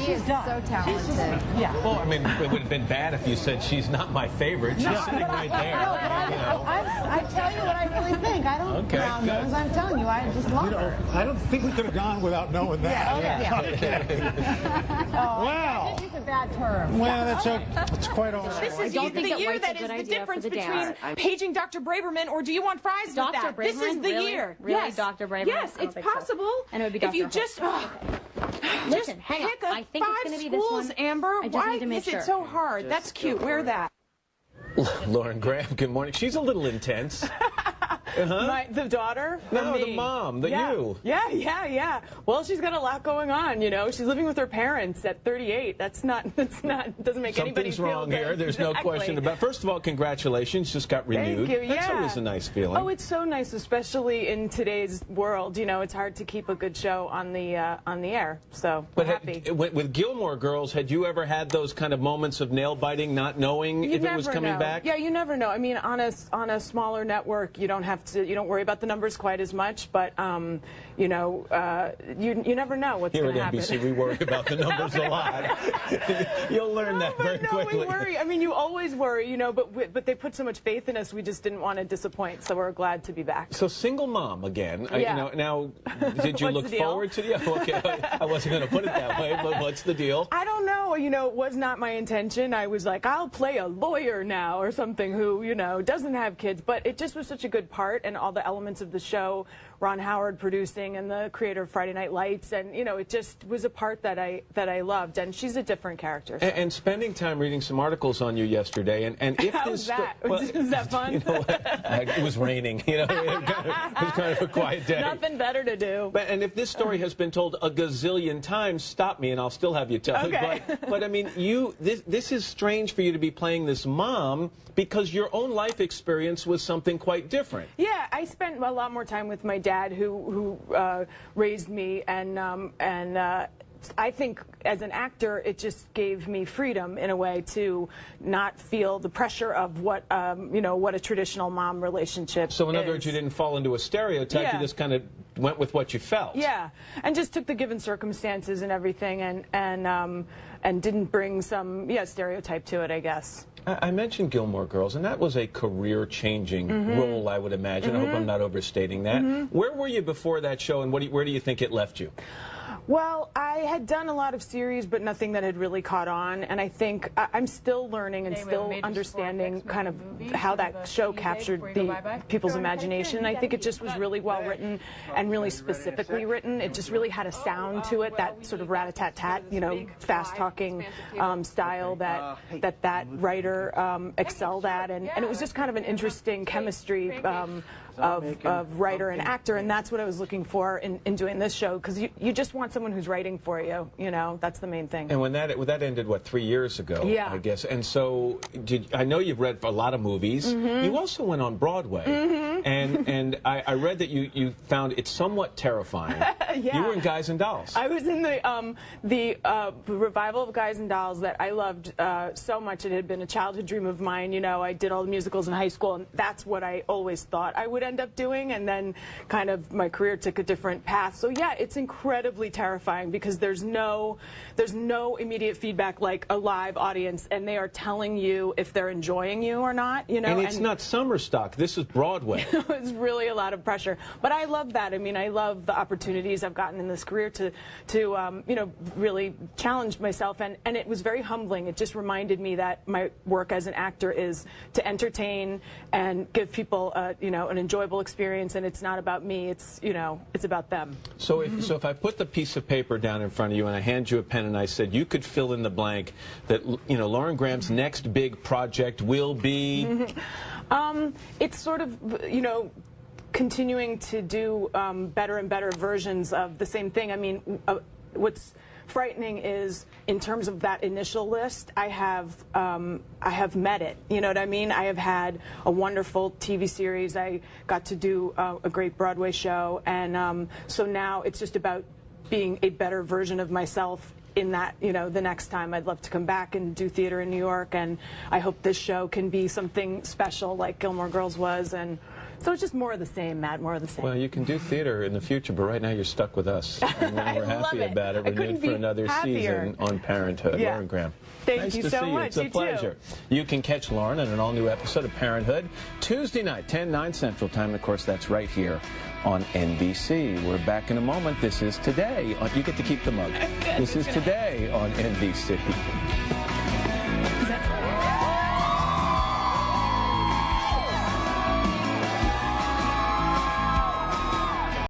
He is so talented. Yeah. Well, I mean, it would have been bad if you said she's not my favorite. She's sitting right there. No, but I tell you what I really think. I don't round nose. I'm telling you, I just love her. I don't think we could have gone without knowing that. Wow. She's a bad term. Well, that's quite all right. This is the year that is the difference between paging Dr. Braverman or do you want fries with that? This is the year. Really, yes. Dr. Braverman? Yes, it's possible. And it would be if Dr. you just Listen, hang on. pick I up think 5 it's going to be this schools, one. Amber. I just Why need to make is sure. it so hard? That's cute. Wear that. Lauren Graham, good morning. She's a little intense. The daughter? No, the mom, you. Yeah. Well, she's got a lot going on, you know. She's living with her parents at 38. That's not, doesn't make anybody Something's feel wrong good. here. There's no question about it. First of all, congratulations. Just got renewed. Thank you. That's always a nice feeling. Oh, it's so nice, especially in today's world. You know, it's hard to keep a good show on the air. So, we're happy. With Gilmore Girls, had you ever had those kind of moments of nail biting, not knowing if it was coming back? Yeah, you never know. I mean, on a smaller network, you don't worry about the numbers quite as much, but you know, you never know what's going to happen. Here at NBC, we worry about the numbers a lot. You'll learn that very quickly. We worry. I mean, you always worry, you know, but they put so much faith in us, we just didn't want to disappoint, so we're glad to be back. So single mom again. Yeah. Now, did you look forward to the? Okay, I wasn't going to put it that way, but what's the deal? I don't know. You know, it was not my intention. I was like, I'll play a lawyer now or something who, you know, doesn't have kids, but it just was such a good part, and all the elements of the show, Ron Howard producing and the creator of Friday Night Lights, and you know, it just was a part that I loved, and she's a different character. So. And spending time reading some articles on you yesterday, and if How this was that? Was that fun? You know what? It was raining. You know, it was kind of a quiet day. Nothing better to do. And if this story has been told a gazillion times, stop me and I'll still have you tell okay. it. But I mean, this is strange for you to be playing this mom because your own life experience was something quite different. Yeah, I spent a lot more time with my dad, who raised me, and I think as an actor, it just gave me freedom in a way to not feel the pressure of what you know, what a traditional mom relationship So in other is. words, you didn't fall into a stereotype. Yeah. You just kind of went with what you felt. Yeah, and just took the given circumstances and everything, and didn't bring some stereotype to it, I guess. I mentioned Gilmore Girls, and that was a career-changing role, I would imagine. I hope I'm not overstating that. Where were you before that show, and where do you think it left you? Well, I had done a lot of series, but nothing that had really caught on, and I think I'm still learning and still understanding kind of how that show captured people's imagination, and I think it just was really well written and really specifically written. It just really had a sound to it, that sort of rat-a-tat-tat, you know, fast-talking style that writer excelled at, and it was just kind of an interesting chemistry of writer and actor, and that's what I was looking for in doing this show, because you just want someone who's writing for you, you know, that's the main thing. And when that ended, what, 3 years ago, yeah. I guess, and so I know you've read a lot of movies. You also went on Broadway, and I read that you found it somewhat terrifying. Yeah. You were in Guys and Dolls. I was in the revival of Guys and Dolls that I loved so much. It had been a childhood dream of mine. You know, I did all the musicals in high school, and that's what I always thought I would end up doing, and then kind of my career took a different path. So yeah, it's incredibly terrifying because there's no immediate feedback like a live audience, and they are telling you if they're enjoying you or not, you know. And it's not summer stock. This is Broadway. It's really a lot of pressure, but I love that. I mean, I love the opportunities I've gotten in this career to you know, really challenge myself, and it was very humbling. It just reminded me that my work as an actor is to entertain and give people you know, an enjoyable experience, and it's not about me. It's, you know, it's about them. So if I put the piece of paper down in front of you and I hand you a pen and I said you could fill in the blank that, you know, Lauren Graham's next big project will be, it's sort of, you know, continuing to do better and better versions of the same thing. I mean, what's frightening is, in terms of that initial list, I have met it. You know what I mean? I have had a wonderful TV series. I got to do a great Broadway show, and so now it's just about being a better version of myself in that, you know, the next time I'd love to come back and do theater in New York, and I hope this show can be something special like Gilmore Girls was, and So it's just more of the same, Matt, more of the same. Well, you can do theater in the future, but right now you're stuck with us. And we're happy about it. Renewed for another season on Parenthood. Yeah. Lauren Graham. Thank you to so see much. It's a pleasure. You can catch Lauren in an all-new episode of Parenthood Tuesday night, 10/9 Central Time. Of course, that's right here on NBC. We're back in a moment. This is Today. You get to keep the mug. This is Today on NBC.